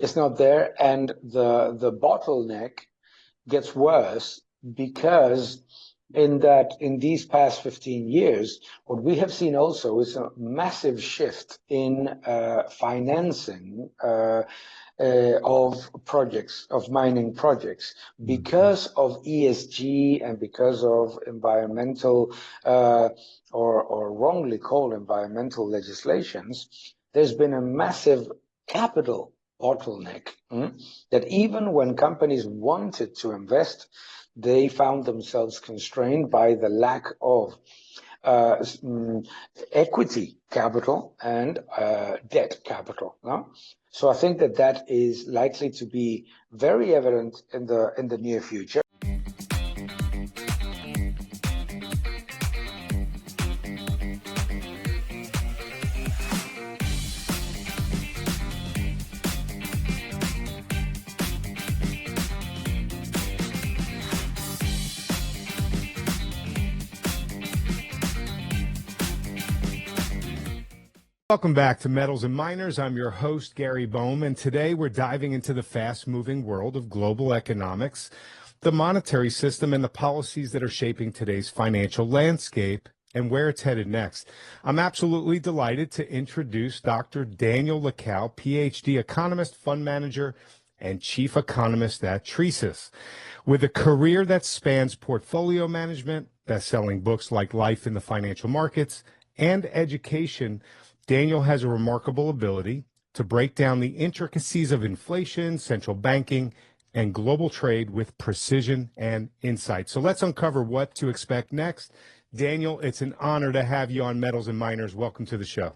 It's not there, and the bottleneck gets worse because in these past 15 years, what we have seen also is a massive shift in financing of projects, of mining projects, because of ESG and because of environmental or wrongly called environmental legislations. There's been a massive capital bottleneck, that even when companies wanted to invest, they found themselves constrained by the lack of equity capital and debt capital. No? So I think that is likely to be very evident in the near future. Welcome back to Metals and Miners. I'm your host, Gary Bohm, and today we're diving into the fast-moving world of global economics, the monetary system, and the policies that are shaping today's financial landscape and where it's headed next. I'm absolutely delighted to introduce Dr. Daniel Lacalle, PhD economist, fund manager, and chief economist at Tressis. With a career that spans portfolio management, best-selling books like Life in the Financial Markets, and education, Daniel has a remarkable ability to break down the intricacies of inflation, central banking, and global trade with precision and insight. So let's uncover what to expect next. Daniel, it's an honor to have you on Metals and Miners. Welcome to the show.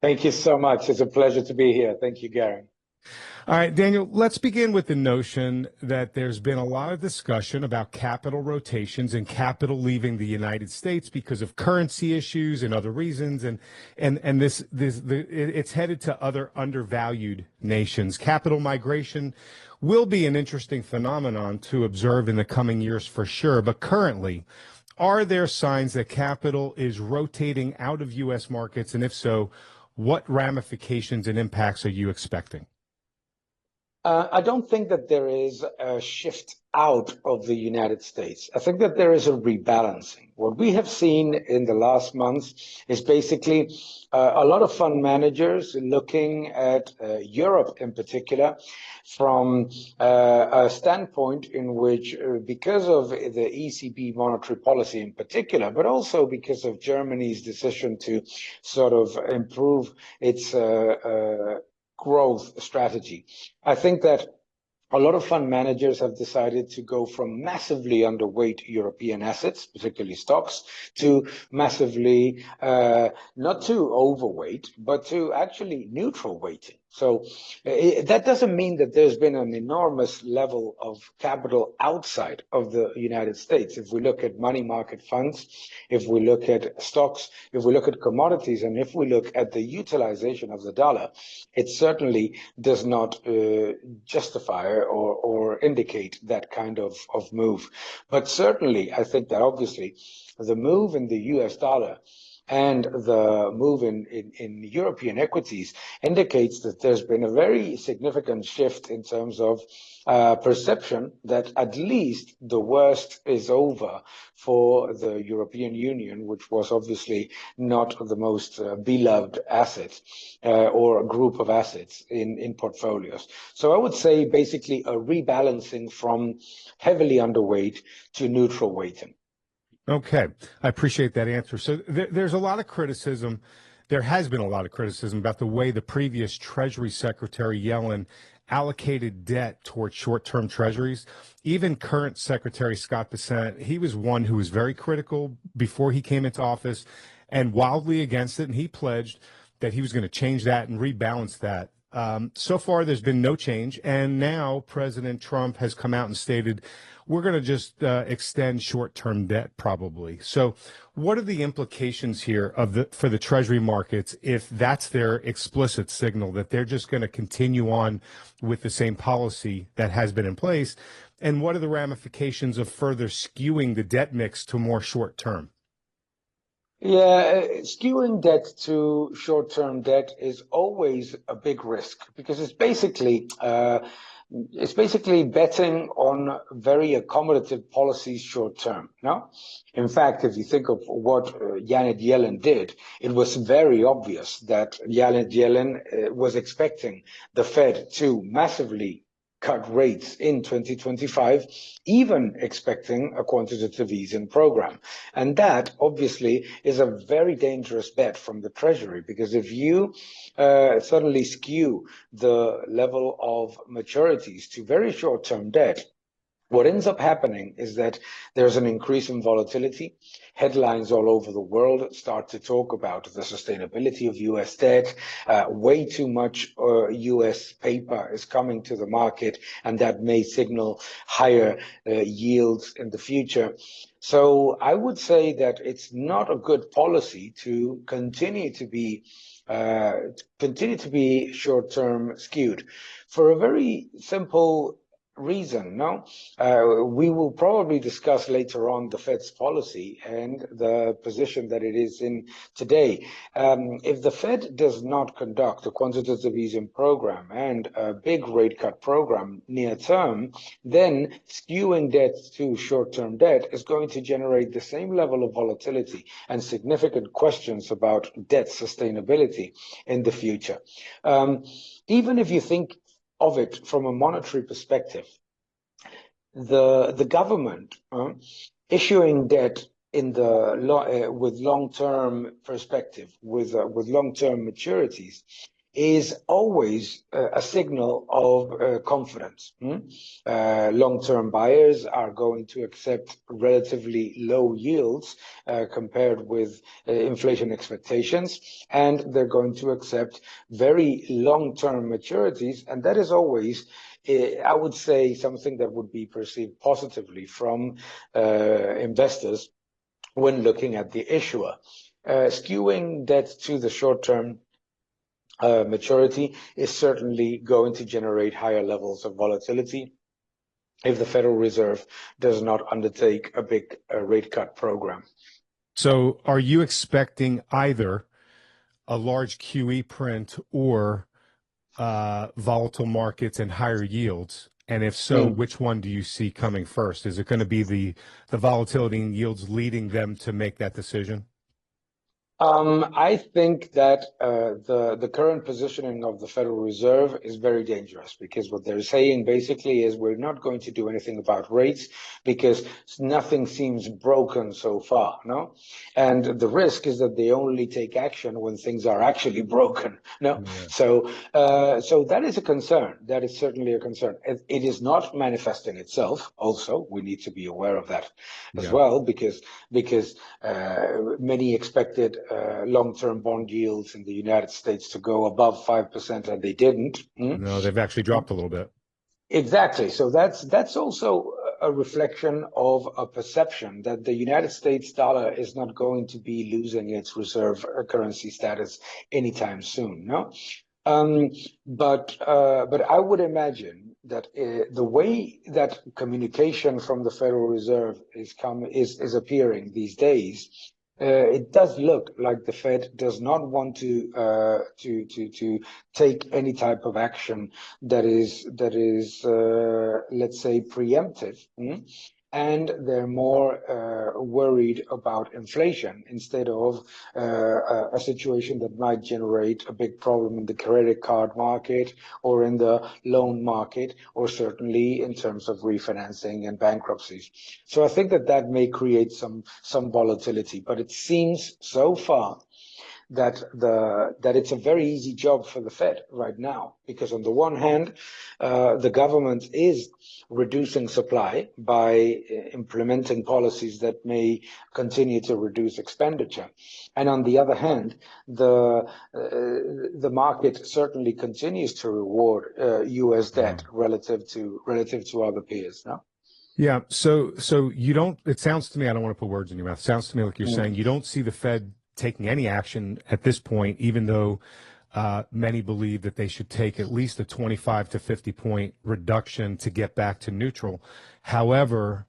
Thank you so much. It's a pleasure to be here. Thank you, Gary. All right, Daniel, let's begin with the notion that there's been a lot of discussion about capital rotations and capital leaving the United States because of currency issues and other reasons, and it's headed to other undervalued nations. Capital migration will be an interesting phenomenon to observe in the coming years for sure, but currently, are there signs that capital is rotating out of U.S. markets, and if so, what ramifications and impacts are you expecting? I don't think that there is a shift out of the United States. I think that there is a rebalancing. What we have seen in the last months is basically a lot of fund managers looking at Europe in particular from a standpoint in which, because of the ECB monetary policy in particular, but also because of Germany's decision to sort of improve its growth strategy. I think that a lot of fund managers have decided to go from massively underweight European assets, particularly stocks, to massively not too overweight, but to actually neutral weighting. So that doesn't mean that there's been an enormous level of capital outside of the United States. If we look at money market funds, if we look at stocks, if we look at commodities, and if we look at the utilization of the dollar, it certainly does not justify or indicate that kind of move. But certainly, I think that obviously the move in the US dollar and the move in European equities indicates that there's been a very significant shift in terms of perception that at least the worst is over for the European Union, which was obviously not the most beloved asset or group of assets in portfolios. So I would say basically a rebalancing from heavily underweight to neutral weighting. Okay, I appreciate that answer. So there's a lot of criticism. There has been a lot of criticism about the way the previous Treasury Secretary Yellen allocated debt towards short-term treasuries. Even current Secretary Scott Bessent, he was one who was very critical before he came into office and wildly against it, and he pledged that he was going to change that and rebalance that. So far, there's been no change, and now President Trump has come out and stated, we're going to just extend short-term debt probably. So what are the implications here for the Treasury markets if that's their explicit signal that they're just going to continue on with the same policy that has been in place? And what are the ramifications of further skewing the debt mix to more short-term? Yeah, skewing debt to short-term debt is always a big risk because it's basically betting on very accommodative policies short term. No, in fact, if you think of what Janet Yellen did, it was very obvious that Janet Yellen was expecting the Fed to massively cut rates in 2025, even expecting a quantitative easing program. And that obviously is a very dangerous bet from the Treasury, because if you suddenly skew the level of maturities to very short-term debt, what ends up happening is that there's an increase in volatility. Headlines all over the world start to talk about the sustainability of US debt. Way too much US paper is coming to the market, and that may signal higher yields in the future. So I would say that it's not a good policy to continue to be short-term skewed for a very simple reason. No, we will probably discuss later on the Fed's policy and the position that it is in today. If the Fed does not conduct a quantitative easing program and a big rate cut program near term, then skewing debt to short-term debt is going to generate the same level of volatility and significant questions about debt sustainability in the future. Even if you think of it from a monetary perspective, the government issuing debt in the with long-term perspective, with long-term maturities, is always a signal of confidence. Long-term buyers are going to accept relatively low yields compared with inflation expectations, and they're going to accept very long-term maturities, and that is always, I would say, something that would be perceived positively from investors when looking at the issuer. Skewing debt to the short term maturity is certainly going to generate higher levels of volatility if the Federal Reserve does not undertake a big rate cut program. So are you expecting either a large QE print or volatile markets and higher yields? And if so, which one do you see coming first? Is it going to be the volatility and yields leading them to make that decision? I think that the current positioning of the Federal Reserve is very dangerous, because what they're saying basically is we're not going to do anything about rates because nothing seems broken so far, no? And the risk is that they only take action when things are actually broken, no? Yeah. So that is a concern. That is certainly a concern. It is not manifesting itself. Also, we need to be aware of that as well, because many expected long-term bond yields in the United States to go above 5%, and they didn't. No, they've actually dropped a little bit. Exactly. So that's also a reflection of a perception that the United States dollar is not going to be losing its reserve currency status anytime soon. No, but I would imagine that the way that communication from the Federal Reserve is appearing these days, it does look like the Fed does not want to take any type of action that is let's say preemptive. And they're more worried about inflation instead of a situation that might generate a big problem in the credit card market or in the loan market, or certainly in terms of refinancing and bankruptcies. So I think that may create some volatility, but it seems so far that it's a very easy job for the Fed right now, because on the one hand, the government is reducing supply by implementing policies that may continue to reduce expenditure, and on the other hand, the market certainly continues to reward U.S. debt relative to other peers. No. Yeah. So you don't. It sounds to me, I don't want to put words in your mouth. It sounds to me like you're saying you don't see the Fed taking any action at this point, even though many believe that they should take at least a 25 to 50 point reduction to get back to neutral. However,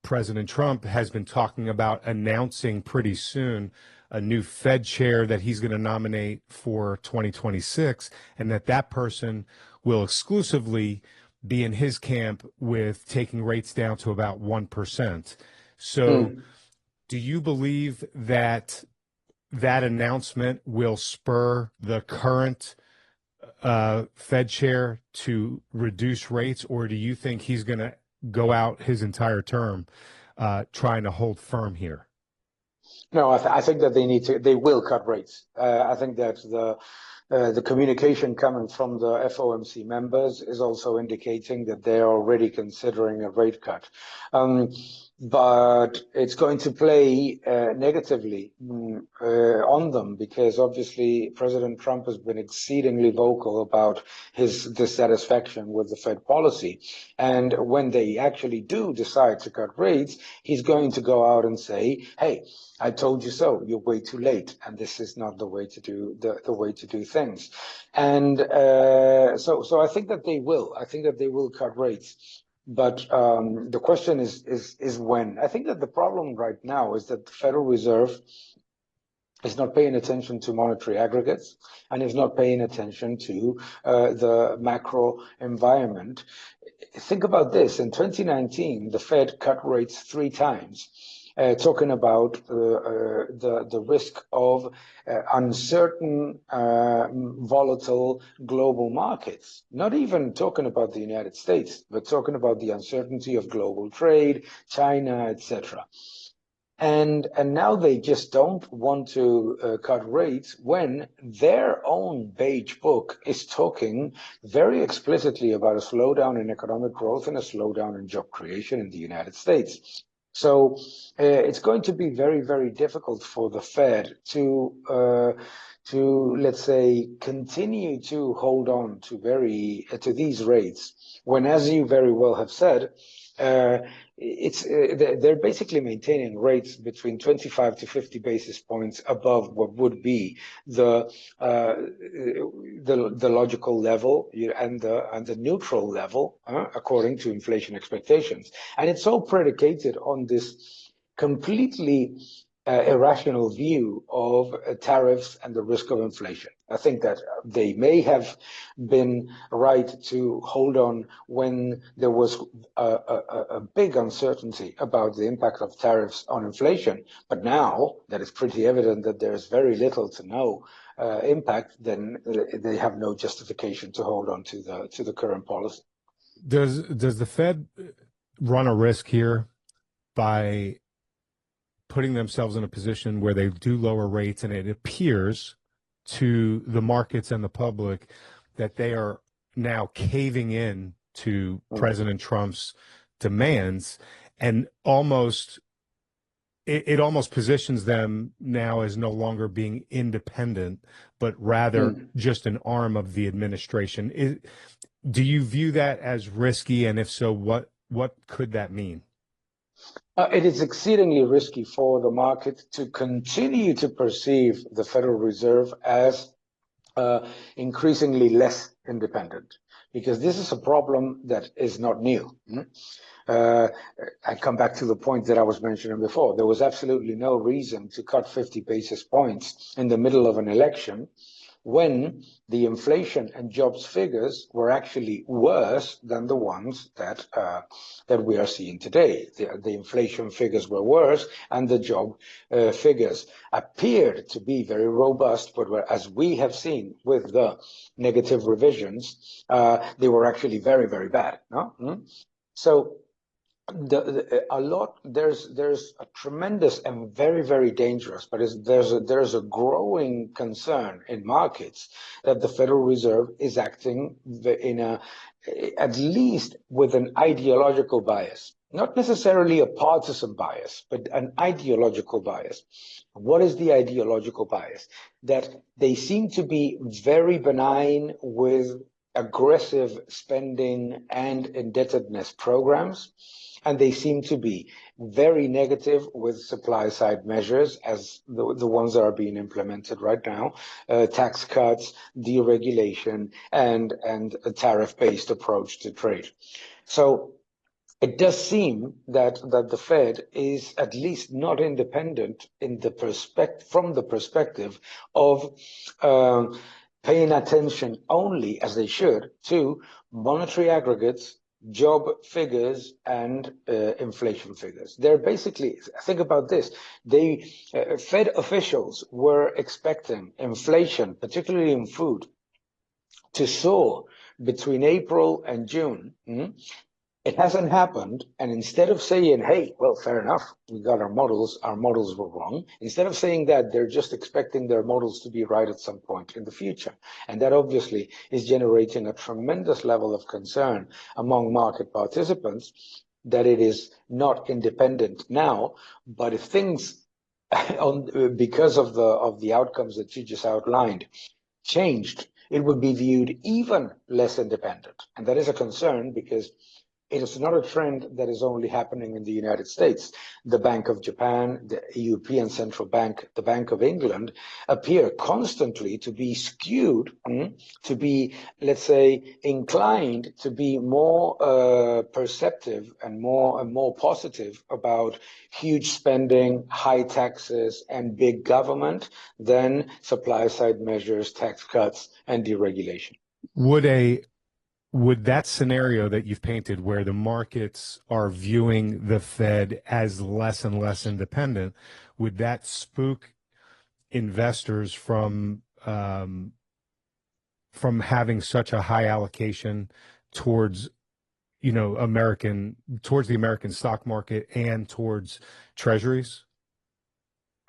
President Trump has been talking about announcing pretty soon a new Fed chair that he's going to nominate for 2026, and that person will exclusively be in his camp with taking rates down to about 1%. So do you believe that announcement will spur the current Fed chair to reduce rates, or do you think he's going to go out his entire term trying to hold firm here? No, I think that they will cut rates. I think that the communication coming from the FOMC members is also indicating that they are already considering a rate cut. But it's going to play negatively on them, because obviously President Trump has been exceedingly vocal about his dissatisfaction with the Fed policy. And when they actually do decide to cut rates, he's going to go out and say, hey, I told you so. You're way too late, and this is not the way to do the way to do things. And so I think that they will. I think that they will cut rates. But the question is when. I think that the problem right now is that the Federal Reserve is not paying attention to monetary aggregates and is not paying attention to the macro environment. Think about this. In 2019, the Fed cut rates 3 times. Talking about the risk of uncertain, volatile global markets. Not even talking about the United States, but talking about the uncertainty of global trade, China, etc. And now they just don't want to cut rates when their own beige book is talking very explicitly about a slowdown in economic growth and a slowdown in job creation in the United States. So it's going to be very, very difficult for the Fed to let's say continue to hold on to these rates when, as you very well have said, they're basically maintaining rates between 25 to 50 basis points above what would be the logical level and the neutral level according to inflation expectations, and it's all predicated on this completely irrational view of tariffs and the risk of inflation. I think that they may have been right to hold on when there was a big uncertainty about the impact of tariffs on inflation. But now that it's pretty evident that there's very little to no impact, then they have no justification to hold on to the current policy. Does the Fed run a risk here by putting themselves in a position where they do lower rates, and it appears to the markets and the public that they are now caving in to President Trump's demands, and it almost positions them now as no longer being independent, but rather just an arm of the administration? Do you view that as risky? And if so, what could that mean? It is exceedingly risky for the market to continue to perceive the Federal Reserve as increasingly less independent, because this is a problem that is not new. I come back to the point that I was mentioning before. There was absolutely no reason to cut 50 basis points in the middle of an election when the inflation and jobs figures were actually worse than the ones that we are seeing today. The inflation figures were worse, and the job figures appeared to be very robust, but as we have seen with the negative revisions, they were actually very, very bad. No? So there's a tremendous and very, very dangerous, but there's a growing concern in markets that the Federal Reserve is acting at least with an ideological bias, not necessarily a partisan bias, but an ideological bias. What is the ideological bias? That they seem to be very benign with aggressive spending and indebtedness programs, and they seem to be very negative with supply side measures, as the ones that are being implemented right now, tax cuts, deregulation, and a tariff-based approach to trade. So it does seem that the Fed is at least not independent in the from the perspective of paying attention only, as they should, to monetary aggregates, job figures, and inflation figures. They're basically, think about this, Fed officials were expecting inflation, particularly in food, to soar between April and June. It hasn't happened, and instead of saying, hey, well, fair enough, we got our models were wrong, instead of saying that, they're just expecting their models to be right at some point in the future. And that obviously is generating a tremendous level of concern among market participants that it is not independent now. But if things, because of the outcomes that you just outlined, changed, it would be viewed even less independent. And that is a concern, because it is not a trend that is only happening in the United States. The Bank of Japan, the European Central Bank, the Bank of England appear constantly to be skewed, to be, let's say, inclined to be more perceptive and more positive about huge spending, high taxes, and big government than supply side measures, tax cuts, and deregulation. Would that scenario that you've painted, where the markets are viewing the Fed as less and less independent, would that spook investors from having such a high allocation towards, towards the American stock market and towards treasuries?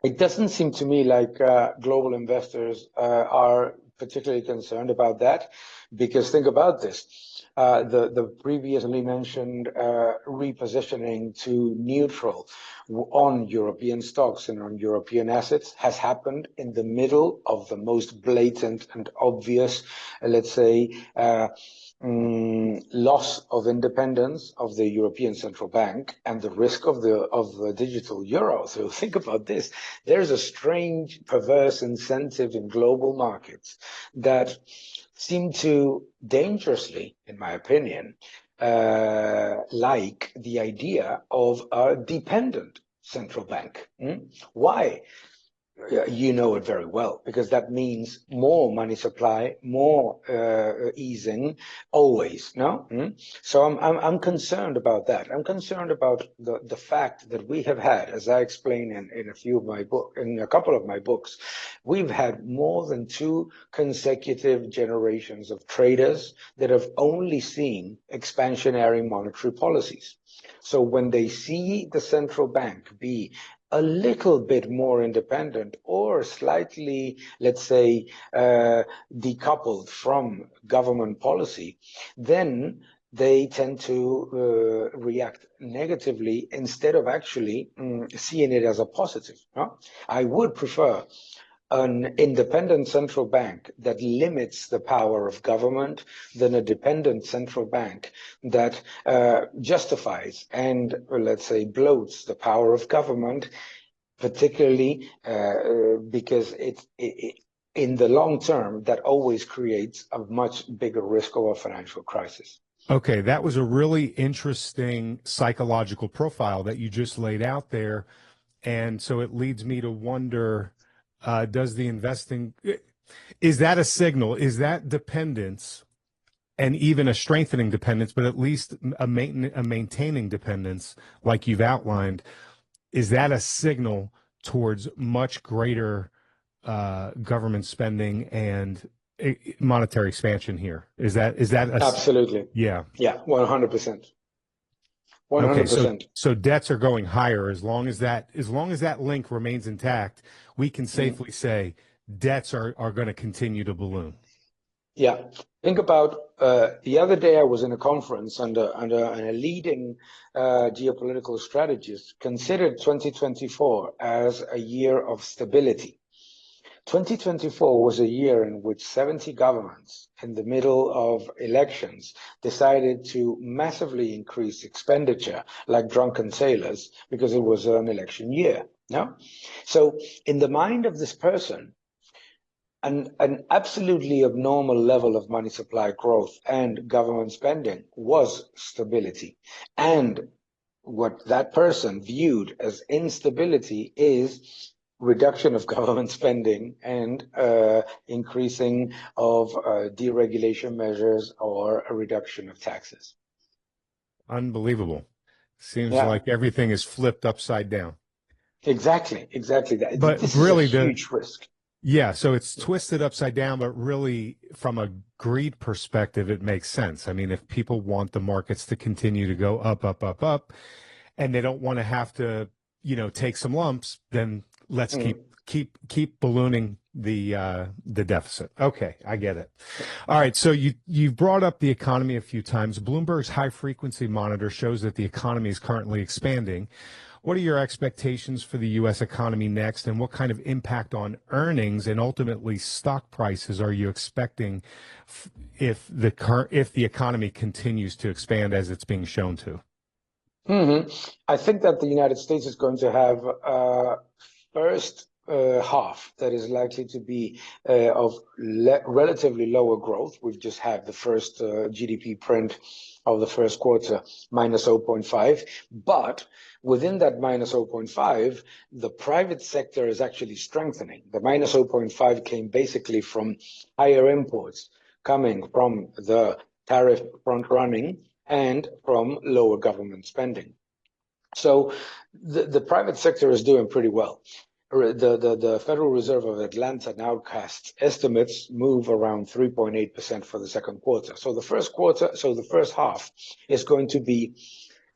It doesn't seem to me like global investors are particularly concerned about that, because think about this. The previously mentioned repositioning to neutral on European stocks and on European assets has happened in the middle of the most blatant and obvious, let's say, loss of independence of the European Central Bank and the risk of the digital euro. So think about this. There's a strange, perverse incentive in global markets that seem to dangerously, in my opinion, like the idea of a dependent central bank. Why? You know it very well, because that means more money supply, more easing, always. No, so I'm concerned about that. I'm concerned about the fact that we have had, as I explain in a couple of my books, we've had more than 2 consecutive generations of traders that have only seen expansionary monetary policies. So when they see the central bank be a little bit more independent or slightly, let's say, decoupled from government policy, then they tend to react negatively instead of actually seeing it as a positive. No? I would prefer an independent central bank that limits the power of government than a dependent central bank that justifies and, let's say, bloats the power of government, particularly because in the long term, that always creates a much bigger risk of a financial crisis. Okay, that was a really interesting psychological profile that you just laid out there. And so it leads me to wonder, is that a signal? Is that dependence, and even a strengthening dependence, but at least a maintaining dependence, like you've outlined, is that a signal towards much greater government spending and monetary expansion here? Is that Absolutely? Yeah. 100%. 100%. Okay, so debts are going higher as long as that link remains intact. We can safely say debts are going to continue to balloon. Yeah. Think about the other day I was in a conference and a leading geopolitical strategist considered 2024 as a year of stability. 2024 was a year in which 70 governments in the middle of elections decided to massively increase expenditure like drunken sailors because it was an election year. No? So in the mind of this person, an absolutely abnormal level of money supply growth and government spending was stability. And what that person viewed as instability is reduction of government spending and increasing of deregulation measures or a reduction of taxes. Unbelievable. Seems Yeah, like everything is flipped upside down. exactly. But This is a really, huge risk. yeah, so it's twisted upside down, but really, from a greed perspective, it makes sense. I mean, if people want the markets to continue to go up, up, up, up, and they don't want to have to, take some lumps, then let's keep ballooning the deficit. Okay, I get it. All right, so you've brought up the economy a few times. Bloomberg's high frequency monitor shows that the economy is currently expanding. What are your expectations for the U.S. economy next, and what kind of impact on earnings and ultimately stock prices are you expecting if the economy continues to expand as it's being shown to? I think that the United States is going to have first half that is likely to be of relatively lower growth. We've just had the first GDP print of the first quarter, minus 0.5. But within that minus 0.5, the private sector is actually strengthening. The minus 0.5 came basically from higher imports coming from the tariff front running and from lower government spending. So the private sector is doing pretty well. The Federal Reserve of Atlanta nowcast estimates move around 3.8% for the second quarter. So the first half is going to be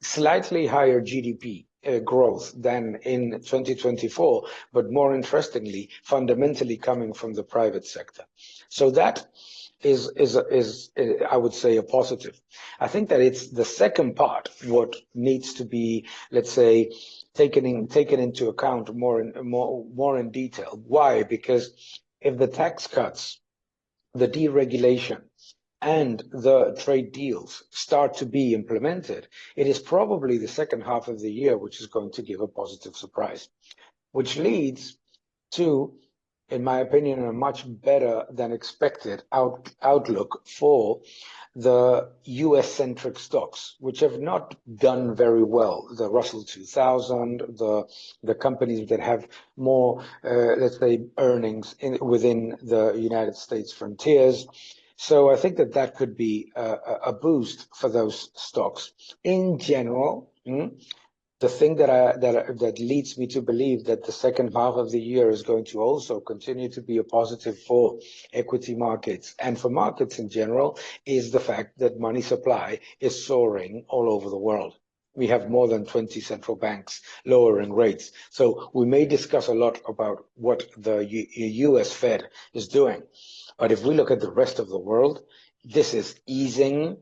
slightly higher GDP growth than in 2024, but more interestingly, fundamentally coming from the private sector. So that is I would say a positive. I think that it's the second part what needs to be, let's say, taken into account more in detail. Why? Because if the tax cuts, the deregulation, and the trade deals start to be implemented, it is probably the second half of the year which is going to give a positive surprise, which leads to, in my opinion, a much better than expected outlook for the US-centric stocks, which have not done very well. The Russell 2000, the companies that have more, let's say, earnings within the United States frontiers. So I think that could be a boost for those stocks. In general, the thing that leads me to believe that the second half of the year is going to also continue to be a positive for equity markets and for markets in general is the fact that money supply is soaring all over the world. We have more than 20 central banks lowering rates. So we may discuss a lot about what the US Fed is doing. But if we look at the rest of the world, this is easing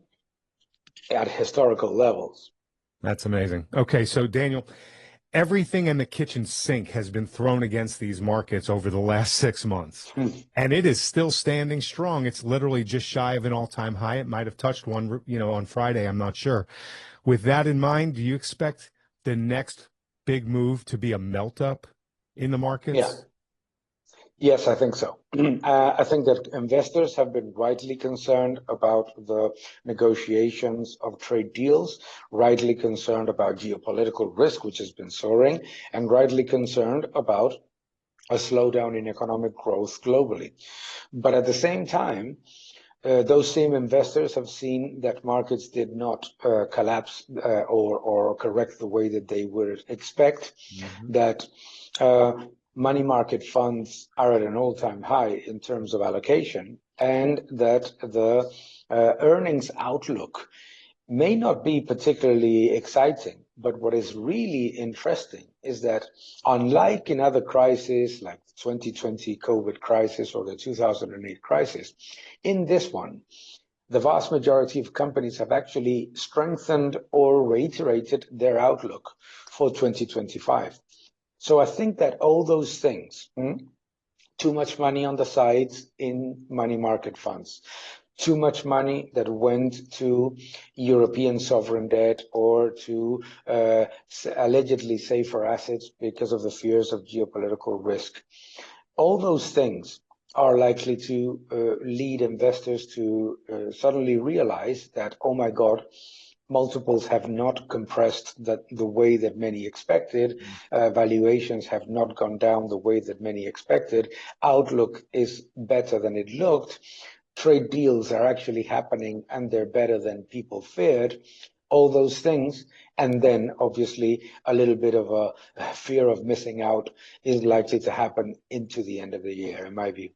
at historical levels. That's amazing. Okay, so Daniel, everything in the kitchen sink has been thrown against these markets over the last 6 months, and it is still standing strong. It's literally just shy of an all-time high. It might have touched one, on Friday. I'm not sure. With that in mind, do you expect the next big move to be a melt-up in the markets? Yeah. Yes, I think so. I think that investors have been rightly concerned about the negotiations of trade deals, rightly concerned about geopolitical risk, which has been soaring, and rightly concerned about a slowdown in economic growth globally. But at the same time, those same investors have seen that markets did not collapse or correct the way that they would expect, that money market funds are at an all-time high in terms of allocation, and that the earnings outlook may not be particularly exciting. But what is really interesting is that unlike in other crises like the 2020 COVID crisis or the 2008 crisis, in this one, the vast majority of companies have actually strengthened or reiterated their outlook for 2025. So I think that all those things, too much money on the sides in money market funds, too much money that went to European sovereign debt or to allegedly safer assets because of the fears of geopolitical risk. All those things are likely to lead investors to suddenly realize that, oh my God, multiples have not compressed the way that many expected. Valuations have not gone down the way that many expected. Outlook is better than it looked. Trade deals are actually happening and they're better than people feared. All those things. And then obviously a little bit of a fear of missing out is likely to happen into the end of the year, in my view.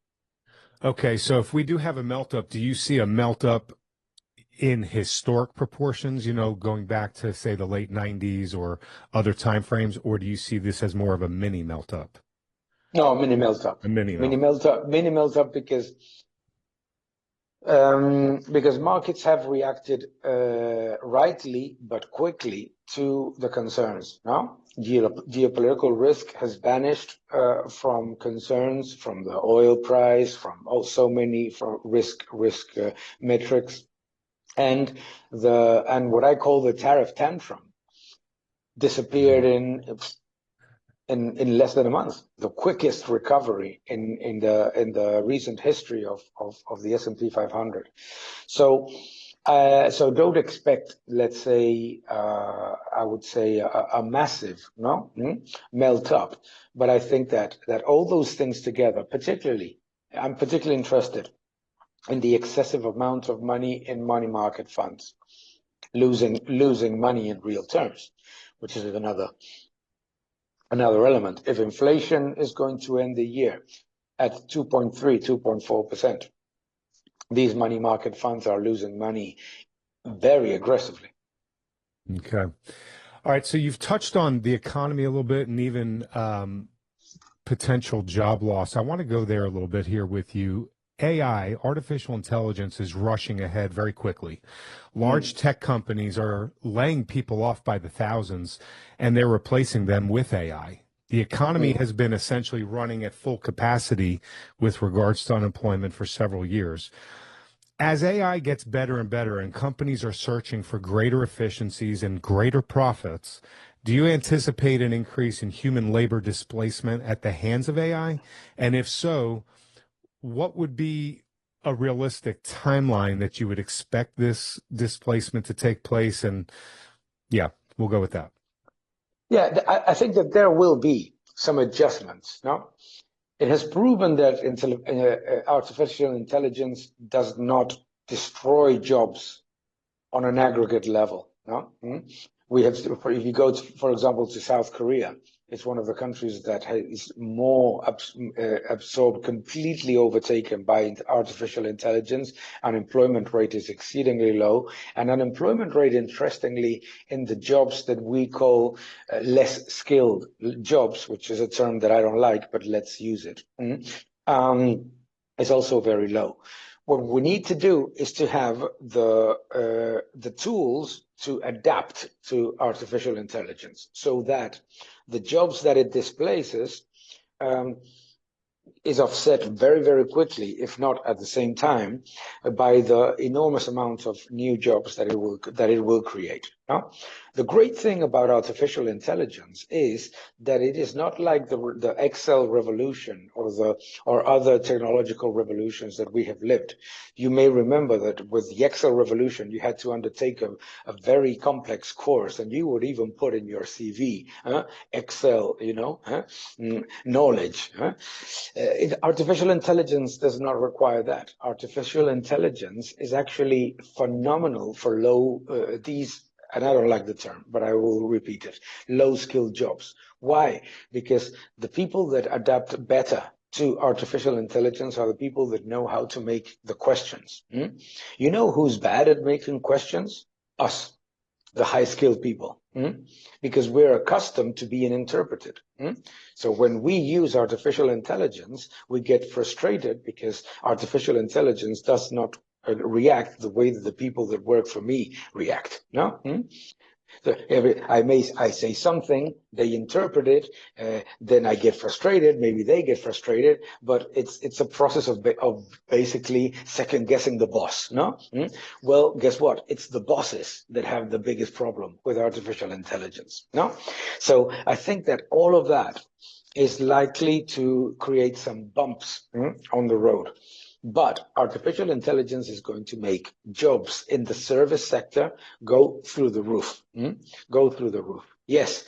Okay, so if we do have a melt up, do you see a melt up in historic proportions, going back to, say, the late 90s or other time frames, or do you see this as more of a mini melt up? No, mini melt up. A mini melt up because markets have reacted rightly but quickly to the concerns. No, geopolitical risk has vanished from concerns, from the oil price, from so many from risk metrics, and what I call the tariff tantrum disappeared in less than a month, the quickest recovery in the recent history of the S&P 500. So don't expect, let's say, I would say a massive melt up, but I think that all those things together, I'm particularly interested in the excessive amount of money in money market funds, losing money in real terms, which is another element. If inflation is going to end the year at 2.3, 2.4%, these money market funds are losing money very aggressively. Okay. All right. So you've touched on the economy a little bit and even potential job loss. I want to go there a little bit here with you. AI, artificial intelligence, is rushing ahead very quickly. Large tech companies are laying people off by the thousands, and they're replacing them with AI. The economy has been essentially running at full capacity with regards to unemployment for several years. As AI gets better and better and companies are searching for greater efficiencies and greater profits, do you anticipate an increase in human labor displacement at the hands of AI? And if so, what would be a realistic timeline that you would expect this displacement to take place? And yeah, we'll go with that. Yeah, I think that there will be some adjustments. No, it has proven that artificial intelligence does not destroy jobs on an aggregate level. No, we have. If you go, for example, to South Korea, it's one of the countries that is more absorbed, completely overtaken by artificial intelligence. Unemployment rate is exceedingly low, and unemployment rate, interestingly, in the jobs that we call less skilled jobs, which is a term that I don't like, but let's use it, is also very low. What we need to do is to have the tools to adapt to artificial intelligence so that the jobs that it displaces is offset very, very quickly, if not at the same time, by the enormous amount of new jobs that it will create. No? The great thing about artificial intelligence is that it is not like the Excel revolution or other technological revolutions that we have lived. You may remember that with the Excel revolution, you had to undertake a very complex course, and you would even put in your CV, Excel, knowledge. Artificial intelligence does not require that. Artificial intelligence is actually phenomenal for these, and I don't like the term, but I will repeat it, low-skilled jobs. Why? Because the people that adapt better to artificial intelligence are the people that know how to make the questions. You know who's bad at making questions? Us, the high-skilled people, because we're accustomed to being interpreted. So when we use artificial intelligence, we get frustrated because artificial intelligence does not react the way that the people that work for me react. No? So I say something, they interpret it, then I get frustrated. Maybe they get frustrated, but it's a process of basically second guessing the boss. No, well, guess what? It's the bosses that have the biggest problem with artificial intelligence. No, so I think that all of that is likely to create some bumps on the road. But artificial intelligence is going to make jobs in the service sector go through the roof. Go through the roof. Yes,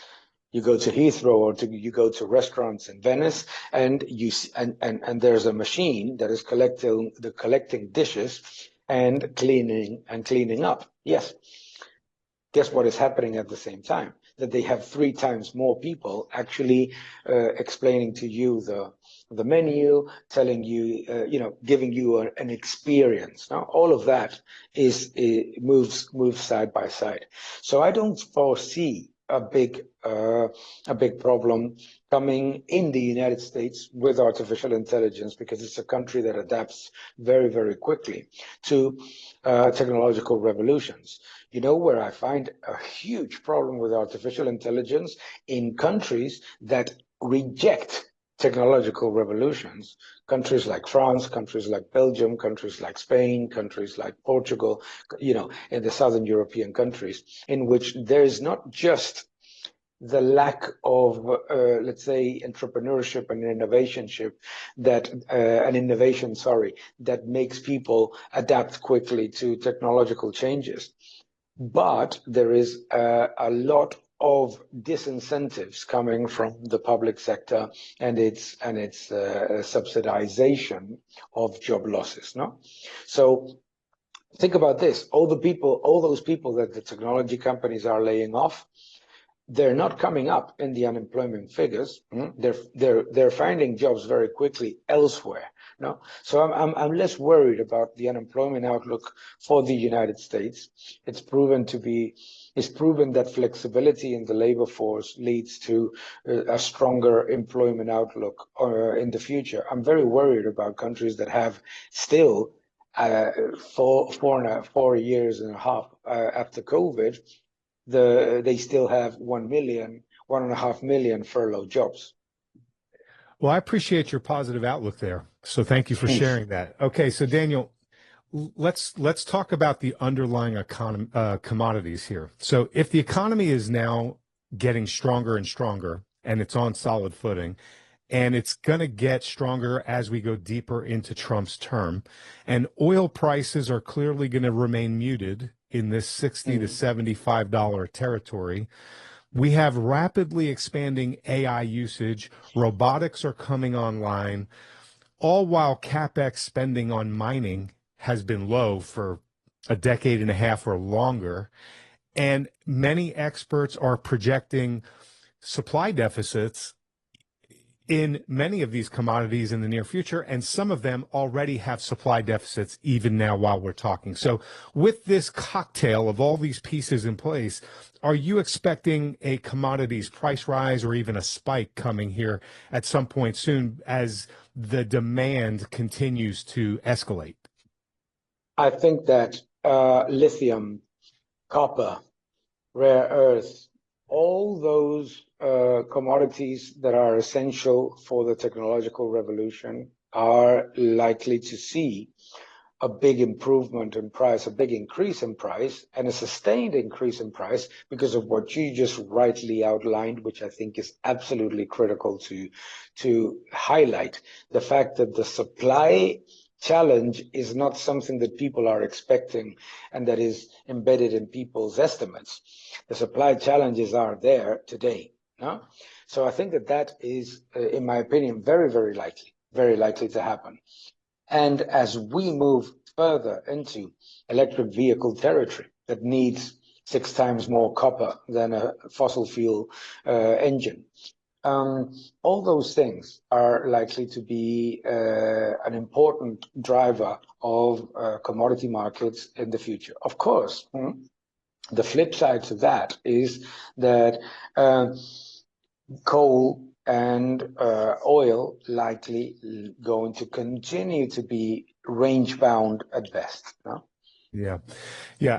you go to Heathrow or you go to restaurants in Venice, and there's a machine that is collecting dishes and cleaning up. Yes. Guess what is happening at the same time? That they have 3 times more people actually explaining to you the menu, telling you, giving you an experience. Now, all of that moves side by side. So I don't foresee a big problem coming in the United States with artificial intelligence, because it's a country that adapts very, very quickly to technological revolutions. You know where I find a huge problem with artificial intelligence? In countries that reject technological revolutions, countries like France, countries like Belgium, countries like Spain, countries like Portugal, in the Southern European countries, in which there is not just the lack of, let's say, entrepreneurship and innovation, that makes people adapt quickly to technological changes. But there is a lot of disincentives coming from the public sector and its subsidization of job losses. No, so think about this: all those people that the technology companies are laying off, they're not coming up in the unemployment figures. They're finding jobs very quickly elsewhere. No, so I'm less worried about the unemployment outlook for the United States. It's proven that flexibility in the labor force leads to a stronger employment outlook in the future. I'm very worried about countries that have still 4 years and a half after COVID. They still have 1.5 million furloughed jobs. Well, I appreciate your positive outlook there. So thank you for sharing that. Okay, so Daniel, let's talk about the underlying commodities here. So if the economy is now getting stronger and stronger, and it's on solid footing, and it's going to get stronger as we go deeper into Trump's term, and oil prices are clearly going to remain muted in this $60 to $75 territory. We have rapidly expanding AI usage. Robotics are coming online, all while CapEx spending on mining has been low for a decade and a half or longer. And many experts are projecting supply deficits in many of these commodities in the near future, and some of them already have supply deficits even now while we're talking. So with this cocktail of all these pieces in place, are you expecting a commodities price rise or even a spike coming here at some point soon as the demand continues to escalate? I think that lithium, copper, rare earths, all those commodities that are essential for the technological revolution are likely to see a big improvement in price, a big increase in price, and a sustained increase in price because of what you just rightly outlined, which I think is absolutely critical to highlight. The fact that the supply challenge is not something that people are expecting and that is embedded in people's estimates. The supply challenges are there today. No? So I think that is, in my opinion, very, very likely to happen. And as we move further into electric vehicle territory that needs 6 times more copper than a fossil fuel engine, all those things are likely to be an important driver of commodity markets in the future. Of course, the flip side to that is that coal and oil likely going to continue to be range bound at best. No? Yeah,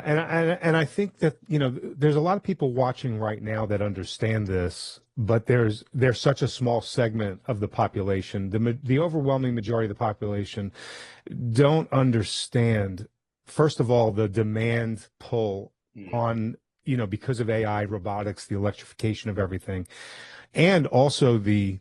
and I think that there's a lot of people watching right now that understand this, but there's such a small segment of the population, the overwhelming majority of the population, don't understand. First of all, the demand pull on because of AI, robotics, the electrification of everything, and also the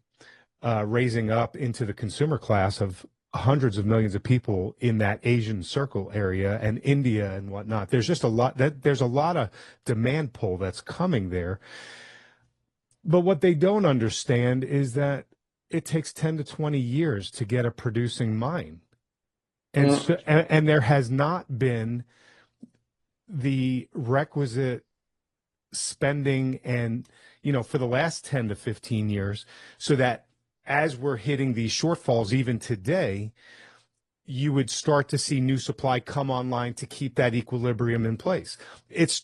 raising up into the consumer class of hundreds of millions of people in that Asian circle area and India and whatnot. There's just a lot there's a lot of demand pull that's coming there. But what they don't understand is that it takes 10 to 20 years to get a producing mine. And so, and there has not been the requisite spending and, for the last 10 to 15 years, so that as we're hitting these shortfalls even today, you would start to see new supply come online to keep that equilibrium in place. That's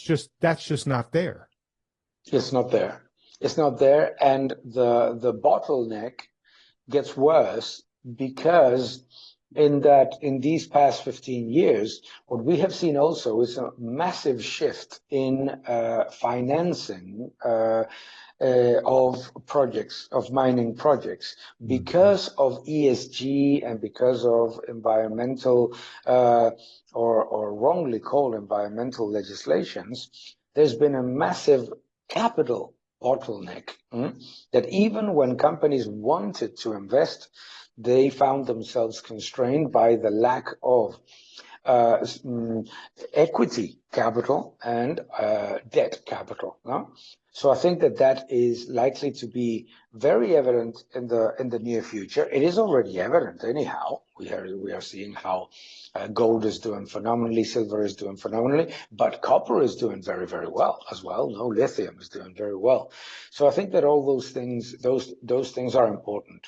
just not there. It's not there. It's not there, and the bottleneck gets worse because in these past 15 years, what we have seen also is a massive shift in financing of projects, of mining projects, because of ESG and because of environmental or wrongly called environmental legislations. There's been a massive capital bottleneck that even when companies wanted to invest, they found themselves constrained by the lack of equity capital and debt capital. No? So I think that is likely to be very evident in the near future. It is already evident anyhow. We are seeing how gold is doing phenomenally, silver is doing phenomenally, but copper is doing very, very well as well. No, lithium is doing very well. So I think that all those things are important.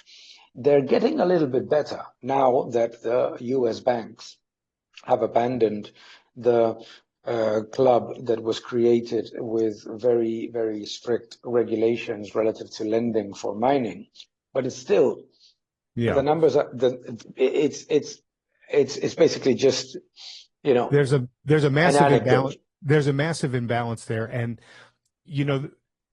They're getting a little bit better now that the US banks have abandoned the club that was created with very, very strict regulations relative to lending for mining. But it's still, the numbers are, it's basically just, there's a massive imbalance. There's a massive imbalance there. And,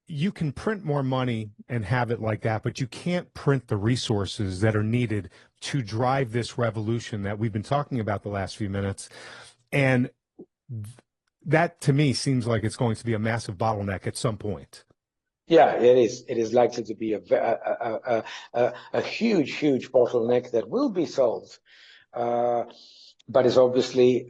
you can print more money and have it like that, but you can't print the resources that are needed to drive this revolution that we've been talking about the last few minutes. And that, to me, seems like it's going to be a massive bottleneck at some point. Yeah, it is. It is likely to be a huge, huge bottleneck that will be solved, but is obviously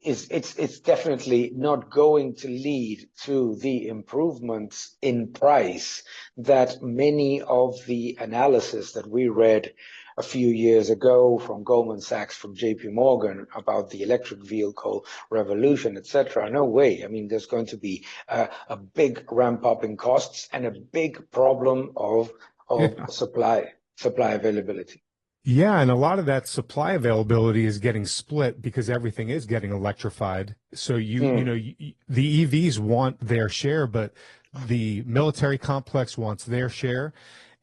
it's definitely not going to lead to the improvements in price that many of the analysis that we read a few years ago from Goldman Sachs, from JP Morgan about the electric vehicle revolution, etc. No way. I mean, there's going to be a big ramp up in costs and a big problem of supply availability. Yeah, and a lot of that supply availability is getting split because everything is getting electrified. So the EVs want their share, but the military complex wants their share,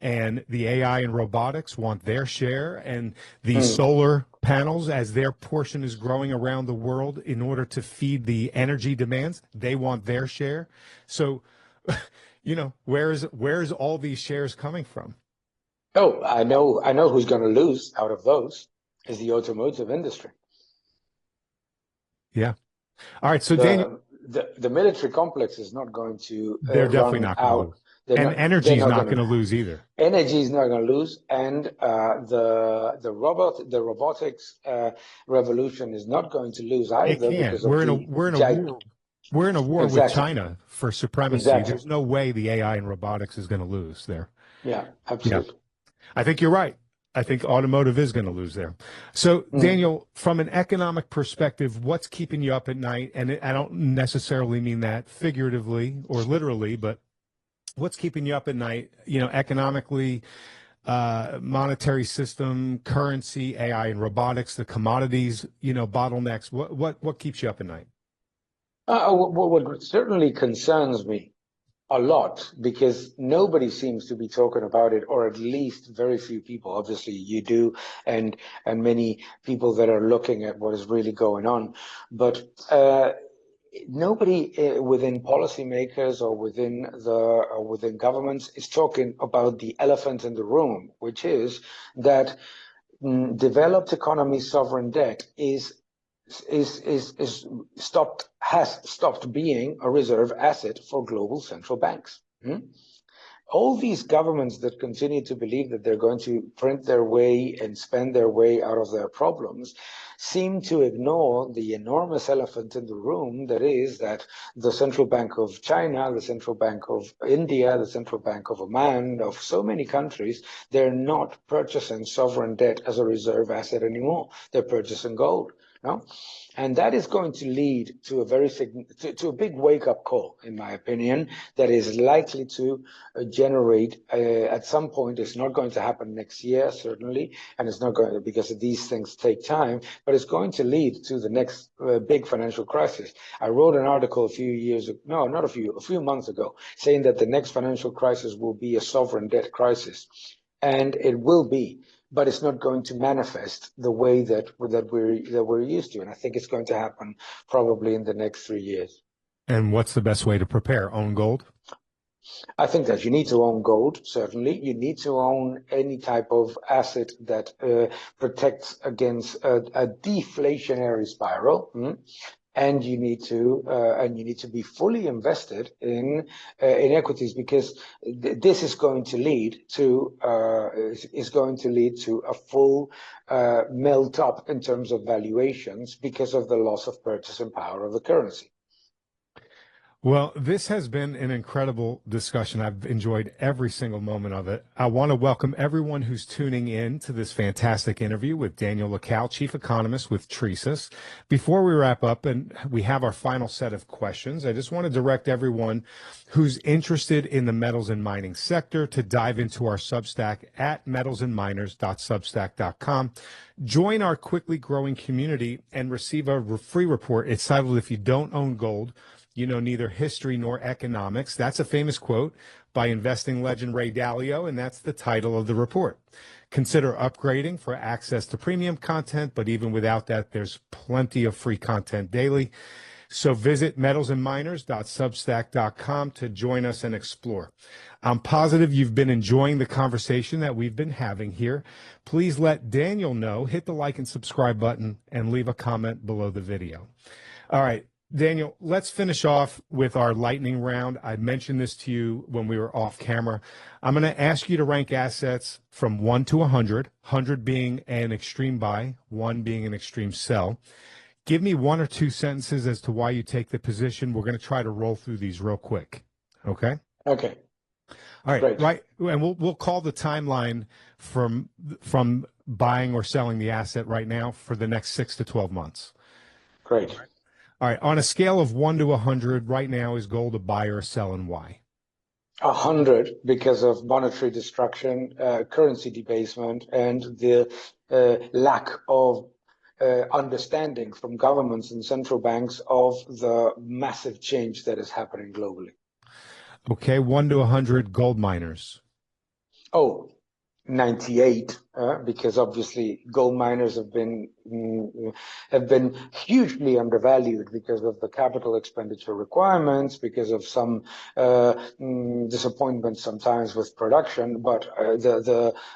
and the AI and robotics want their share, and the solar panels, as their portion is growing around the world in order to feed the energy demands, they want their share. So, where's all these shares coming from? Oh, I know who's going to lose out of those is the automotive industry. Yeah. All right. So Daniel, the military complex is not going to they're definitely not going to lose. And energy is not going to lose either. Energy is not going to lose, and the robotics revolution is not going to lose either. Because we're in a war exactly. with China for supremacy. Exactly. There's no way the AI and robotics is going to lose there. Yeah, absolutely. Yeah. I think you're right. I think automotive is going to lose there. So, Daniel, from an economic perspective, what's keeping you up at night? And I don't necessarily mean that figuratively or literally, but what's keeping you up at night, economically, monetary system, currency, AI and robotics, the commodities, bottlenecks? What keeps you up at night? What certainly concerns me a lot, because nobody seems to be talking about it, or at least very few people. Obviously you do, and many people that are looking at what is really going on, but nobody within policymakers or within governments is talking about the elephant in the room, which is that developed economy sovereign debt has stopped being a reserve asset for global central banks. All these governments that continue to believe that they're going to print their way and spend their way out of their problems seem to ignore the enormous elephant in the room that is that the Central Bank of China, the Central Bank of India, the Central Bank of Oman, of so many countries, they're not purchasing sovereign debt as a reserve asset anymore. They're purchasing gold. No? And that is going to lead to a big wake-up call, in my opinion, that is likely to generate at some point. It's not going to happen next year, certainly, and it's not going to, because these things take time, but it's going to lead to the next big financial crisis. I wrote an article a few months ago, saying that the next financial crisis will be a sovereign debt crisis, and it will be. But it's not going to manifest the way that we're used to, and I think it's going to happen probably in the next 3 years. And what's the best way to prepare? Own gold? I think that you need to own gold, certainly. You need to own any type of asset that protects against a deflationary spiral. And you need to be fully invested in equities, because this is going to lead to a full melt up in terms of valuations because of the loss of purchasing power of the currency. Well, this has been an incredible discussion. I've enjoyed every single moment of it. I want to welcome everyone who's tuning in to this fantastic interview with Daniel Lacalle, Chief Economist with Tressis. Before we wrap up and we have our final set of questions, I just want to direct everyone who's interested in the metals and mining sector to dive into our Substack at metalsandminers.substack.com. Join our quickly growing community and receive a free report. It's titled, "If You Don't Own Gold, You Know Neither History Nor Economics." That's a famous quote by investing legend Ray Dalio, and that's the title of the report. Consider upgrading for access to premium content, but even without that, there's plenty of free content daily. So visit metalsandminers.substack.com to join us and explore. I'm positive you've been enjoying the conversation that we've been having here. Please let Daniel know, hit the like and subscribe button, and leave a comment below the video. All right. Daniel, let's finish off with our lightning round. I mentioned this to you when we were off camera. I'm going to ask you to rank assets from 1 to 100, 100 being an extreme buy, 1 being an extreme sell. Give me 1 or 2 sentences as to why you take the position. We're going to try to roll through these real quick. Okay? Okay. All right. Great. Right. And we'll call the timeline from buying or selling the asset right now for the next 6 to 12 months. Great. All right. On a scale of 1 to 100, right now, is gold a buy or a sell, and why? 100, because of monetary destruction, currency debasement, and the lack of understanding from governments and central banks of the massive change that is happening globally. Okay. 1 to 100, gold miners. 98, because obviously gold miners have been hugely undervalued because of the capital expenditure requirements, because of some disappointment sometimes with production. But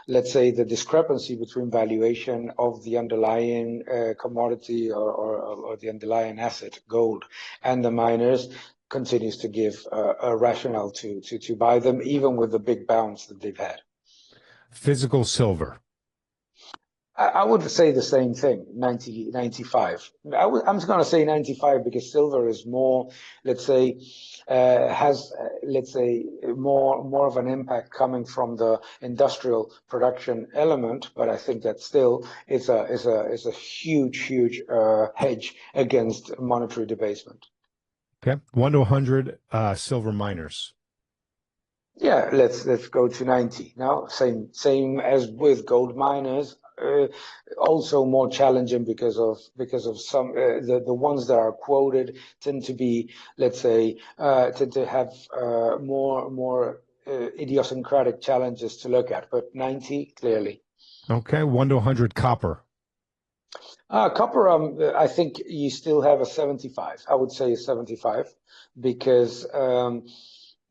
let's say the discrepancy between valuation of the underlying commodity or the underlying asset, gold, and the miners continues to give a rationale to buy them, even with the big bounce that they've had. Physical silver. I would say the same thing, 90, 95. I'm just going to say 95 because silver is more, let's say, has, let's say, more of an impact coming from the industrial production element. But I think that still is a huge hedge against monetary debasement. Okay, 1 to 100, silver miners. Yeah, let's go to 90 now. Same as with gold miners. Also more challenging because of some the ones that are quoted tend to be, let's say, tend to have more idiosyncratic challenges to look at. But 90 clearly. Okay, 1 to 100, copper. Copper, I think you still have a 75. I would say a 75 because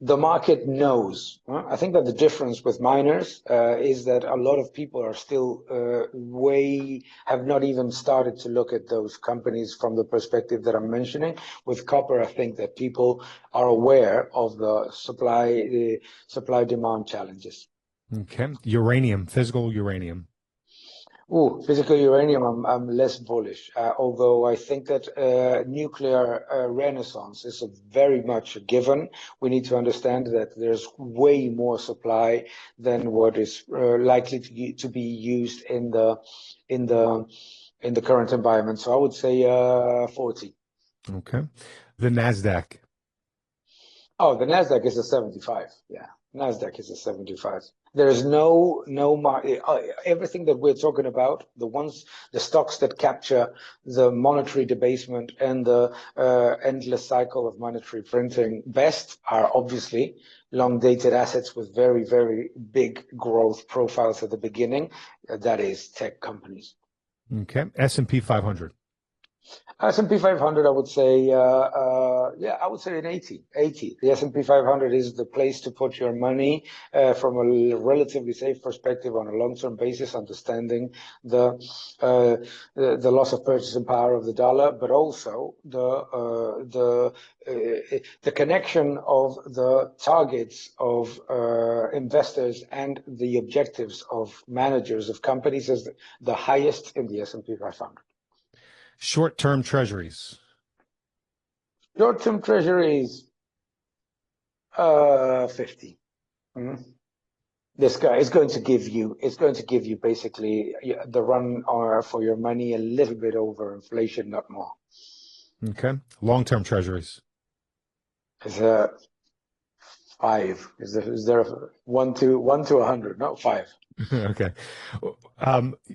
the market knows. I think that the difference with miners is that a lot of people are still have not even started to look at those companies from the perspective that I'm mentioning. With copper, I think that people are aware of the supply demand challenges. Okay. Uranium, physical uranium. Oh, physical uranium, I'm less bullish, although I think that nuclear renaissance is very much a given. We need to understand that there's way more supply than what is likely to be used in the current environment. So I would say 40. Okay. The NASDAQ. Oh, the Nasdaq is a 75. Yeah, Nasdaq is a 75. There is everything that we're talking about, the stocks that capture the monetary debasement and the endless cycle of monetary printing best are obviously long-dated assets with very, very big growth profiles at the beginning. That is tech companies. Okay. S&P 500. S&P 500, I would say, I would say an 80. The S&P 500 is the place to put your money from a relatively safe perspective on a long-term basis, understanding the loss of purchasing power of the dollar, but also the connection of the targets of investors and the objectives of managers of companies is the highest in the S&P 500. Short-term treasuries. Short-term treasuries, 50. This guy is going to give you basically the run for your money a little bit over inflation, not more. Okay. Long-term treasuries. Is 5. Is there 1 to 100? Not 5. Okay.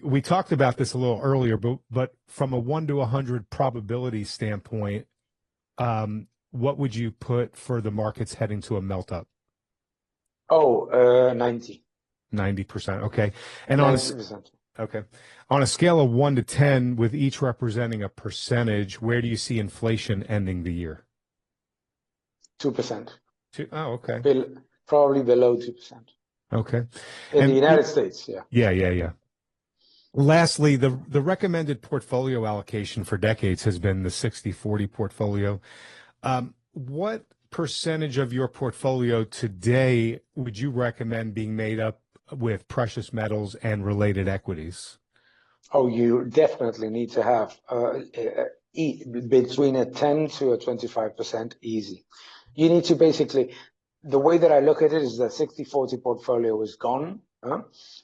We talked about this a little earlier, but from a 1 to 100 probability standpoint, what would you put for the markets heading to a melt up? 90. 90%. Okay. And 90%. On a scale of 1 to 10, with each representing a percentage, where do you see inflation ending the year? 2%. Okay. Probably below 2%. Okay. In the United States, yeah. Yeah. Lastly, the recommended portfolio allocation for decades has been the 60-40 portfolio. What percentage of your portfolio today would you recommend being made up with precious metals and related equities? Oh, you definitely need to have between a 10 to a 25% easy. You need to basically, the way that I look at it is that 60-40 portfolio is gone.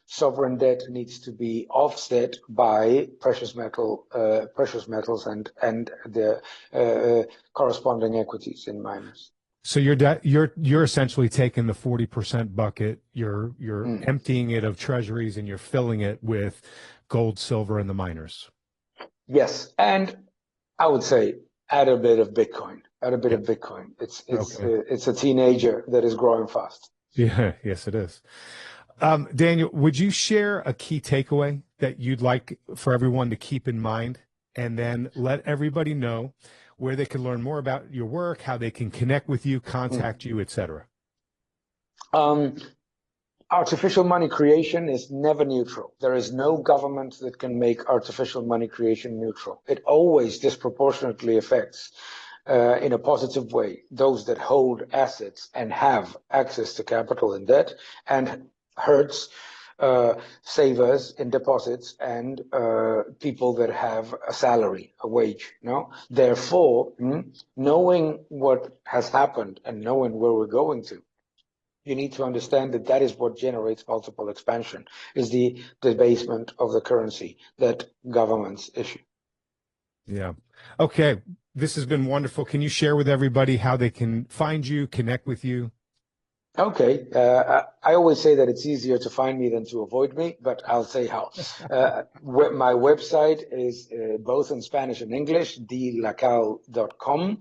Sovereign debt needs to be offset by precious metals and the corresponding equities in miners. So you're essentially taking the 40% bucket, you're emptying it of treasuries, and you're filling it with gold, silver, and the miners. Yes, and I would say add a bit of Bitcoin. It's a teenager that is growing fast. Yeah, yes, it is. Daniel, would you share a key takeaway that you'd like for everyone to keep in mind, and then let everybody know where they can learn more about your work, how they can connect with you, contact you, etc.? Artificial money creation is never neutral. There is no government that can make artificial money creation neutral. It always disproportionately affects, in a positive way, those that hold assets and have access to capital and debt, and hurts savers in deposits and people that have a salary, a wage. Therefore, knowing what has happened and knowing where we're going to, you need to understand that is what generates multiple expansion, is the debasement of the currency that governments issue. Yeah. Okay. This has been wonderful. Can you share with everybody how they can find you, connect with you? Okay. I always say that it's easier to find me than to avoid me, but I'll say how. My website is both in Spanish and English, dlacalle.com.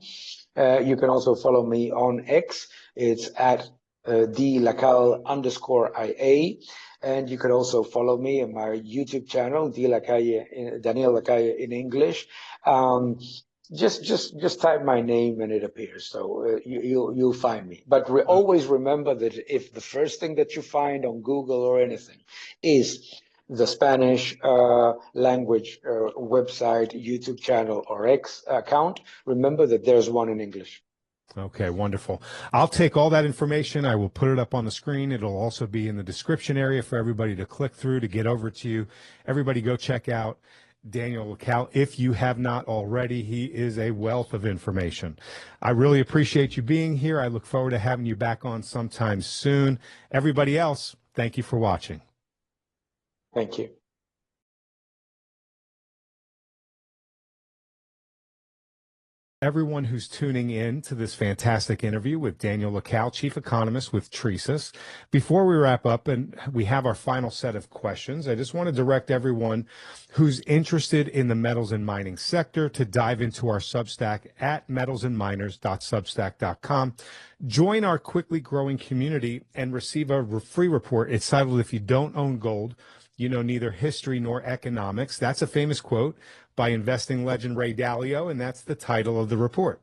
You can also follow me on X. It's at dlacalle_IA. And you can also follow me on my YouTube channel, Daniel Lacalle in English. Just type my name and it appears. So you'll find me. But always remember that if the first thing that you find on Google or anything is the Spanish language website, YouTube channel, or X account, remember that there's one in English. Okay, wonderful. I'll take all that information. I will put it up on the screen. It'll also be in the description area for everybody to click through to get over to you. Everybody go check out Daniel Lacalle. If you have not already, he is a wealth of information. I really appreciate you being here. I look forward to having you back on sometime soon. Everybody else, thank you for watching. Thank you. Everyone who's tuning in to this fantastic interview with Daniel Lacalle, Chief Economist with Tressis. Before we wrap up and we have our final set of questions, I just want to direct everyone who's interested in the metals and mining sector to dive into our Substack at metalsandminers.substack.com. Join our quickly growing community and receive a free report. It's titled, "If You Don't Own Gold, You Know Neither History Nor Economics." That's a famous quote by investing legend Ray Dalio, and that's the title of the report.